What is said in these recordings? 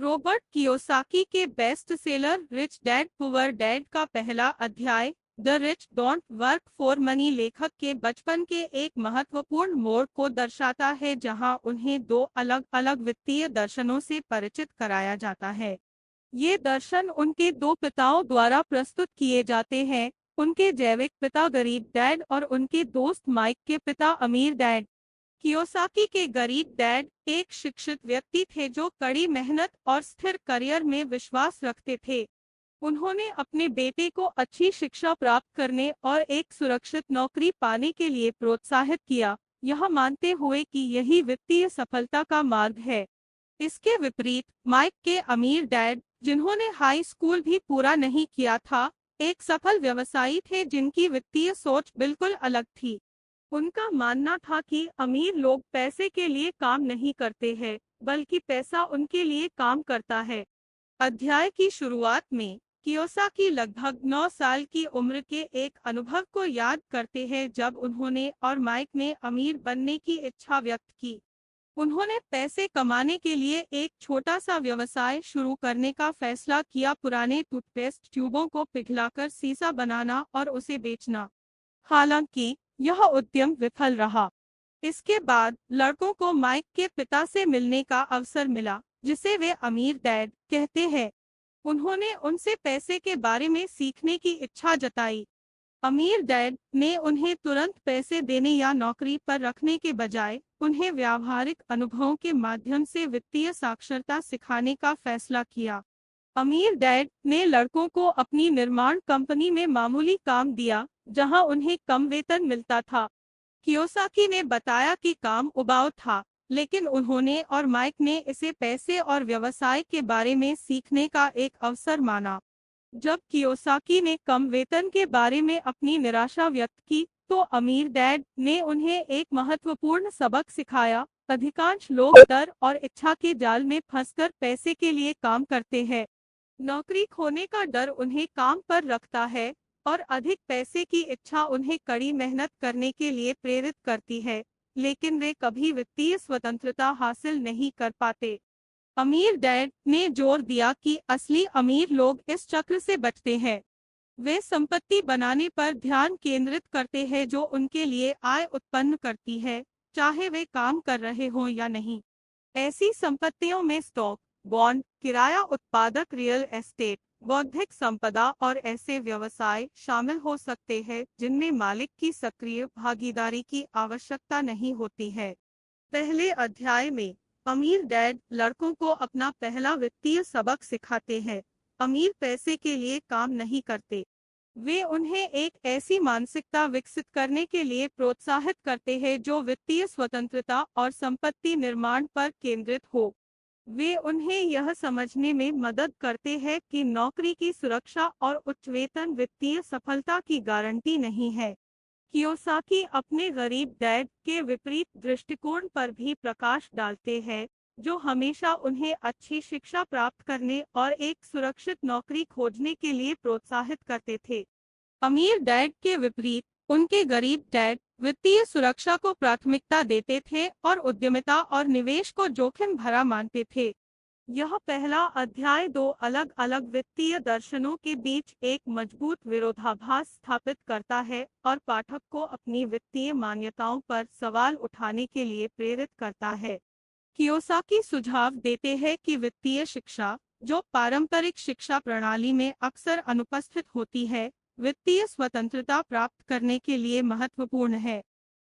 Robert Kiyosaki के best seller rich dad poor dad का पहला अध्याय the rich don't work for money लेखक के बचपन के एक महत्वपूर्ण मोड़ को दर्शाता है, जहां उन्हें दो अलग अलग वित्तीय दर्शनों से परिचित कराया जाता है। ये दर्शन उनके दो पिताओं द्वारा प्रस्तुत किए जाते हैं, उनके जैविक पिता गरीब डैड और उनके दोस्त माइक के पिता अमीर डैड। कियोसाकी के गरीब डैड एक शिक्षित व्यक्ति थे जो कड़ी मेहनत और स्थिर करियर में विश्वास रखते थे। उन्होंने अपने बेटे को अच्छी शिक्षा प्राप्त करने और एक सुरक्षित नौकरी पाने के लिए प्रोत्साहित किया, यह मानते हुए कि यही वित्तीय सफलता का मार्ग है। इसके विपरीत माइक के अमीर डैड, जिन्होंने हाई स्कूल भी पूरा नहीं किया था, एक सफल व्यवसायी थे जिनकी वित्तीय सोच बिल्कुल अलग थी। उनका मानना था कि अमीर लोग पैसे के लिए काम नहीं करते हैं, बल्कि पैसा उनके लिए काम करता है। अध्याय की शुरुआत में कियोसाकी लगभग 9 साल की उम्र के एक अनुभव को याद करते हैं जब उन्होंने और माइक ने अमीर बनने की इच्छा व्यक्त की। उन्होंने पैसे कमाने के लिए एक छोटा सा व्यवसाय शुरू करने का फैसला किया, पुराने टूथपेस्ट ट्यूबों को पिघलाकर सीसा बनाना और उसे बेचना। हालांकि यह उद्यम विफल रहा। इसके बाद लड़कों को माइक के पिता से मिलने का अवसर मिला, जिसे वे अमीर डैड कहते हैं। उन्होंने उनसे पैसे के बारे में सीखने की इच्छा जताई। अमीर डैड ने उन्हें तुरंत पैसे देने या नौकरी पर रखने के बजाय उन्हें व्यावहारिक अनुभवों के माध्यम से वित्तीय साक्षरता सिखाने का फैसला किया। अमीर डैड ने लड़कों को अपनी निर्माण कंपनी में मामूली काम दिया, जहां उन्हें कम वेतन मिलता था। कियोसाकी ने बताया कि काम उबाऊ था, लेकिन उन्होंने और माइक ने इसे पैसे और व्यवसाय के बारे में सीखने का एक अवसर माना। जब कियोसाकी ने कम वेतन के बारे में अपनी निराशा व्यक्त की, तो अमीर डैड ने उन्हें एक महत्वपूर्ण सबक सिखाया। अधिकांश लोग डर और इच्छा के जाल में फंसकर पैसे के लिए काम करते हैं। नौकरी खोने का डर उन्हें काम पर रखता है और अधिक पैसे की इच्छा उन्हें कड़ी मेहनत करने के लिए प्रेरित करती है, लेकिन वे कभी वित्तीय स्वतंत्रता हासिल नहीं कर पाते। अमीर डैड ने जोर दिया कि असली अमीर लोग इस चक्र से बचते हैं। वे संपत्ति बनाने पर ध्यान केंद्रित करते हैं जो उनके लिए आय उत्पन्न करती है, चाहे वे काम कर रहे हों या नहीं। ऐसी संपत्तियों में स्टॉक, बॉन्ड, किराया उत्पादक रियल एस्टेट, बौद्धिक संपदा और ऐसे व्यवसाय शामिल हो सकते हैं जिनमें मालिक की सक्रिय भागीदारी की आवश्यकता नहीं होती है। पहले अध्याय में अमीर डैड लड़कों को अपना पहला वित्तीय सबक सिखाते हैं। अमीर पैसे के लिए काम नहीं करते। वे उन्हें एक ऐसी मानसिकता विकसित करने के लिए प्रोत्साहित करते हैं जो वित्तीय स्वतंत्रता और संपत्ति निर्माण पर केंद्रित हो। वे उन्हें यह समझने में मदद करते हैं कि नौकरी की सुरक्षा और उच्च वेतन वित्तीय सफलता की गारंटी नहीं है। कियोसाकी अपने गरीब डैड के विपरीत दृष्टिकोण पर भी प्रकाश डालते हैं, जो हमेशा उन्हें अच्छी शिक्षा प्राप्त करने और एक सुरक्षित नौकरी खोजने के लिए प्रोत्साहित करते थे। अमीर डैड के विपरीत उनके गरीब डैड वित्तीय सुरक्षा को प्राथमिकता देते थे और उद्यमिता और निवेश को जोखिम भरा मानते थे। यह पहला अध्याय दो अलग अलग वित्तीय दर्शनों के बीच एक मजबूत विरोधाभास स्थापित करता है और पाठक को अपनी वित्तीय मान्यताओं पर सवाल उठाने के लिए प्रेरित करता है। कियोसाकी सुझाव देते हैं कि वित्तीय शिक्षा, जो पारंपरिक शिक्षा प्रणाली में अक्सर अनुपस्थित होती है, वित्तीय स्वतंत्रता प्राप्त करने के लिए महत्वपूर्ण है।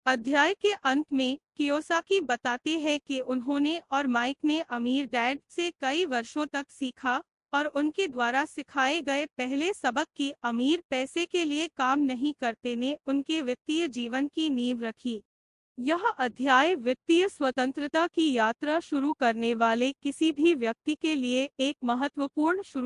अध्याय के अंत में कियोसाकी बताते हैं कि उन्होंने और माइक ने अमीर डैड से कई वर्षों तक सीखा और उनके द्वारा सिखाए गए पहले सबक की अमीर पैसे के लिए काम नहीं करते ने उनके वित्तीय जीवन की नींव रखी। यह अध्याय वित्तीय स्वतंत्रता की यात्रा शुरू करने वाले किसी भी व्यक्ति के लिए एक महत्वपूर्ण शुरुआत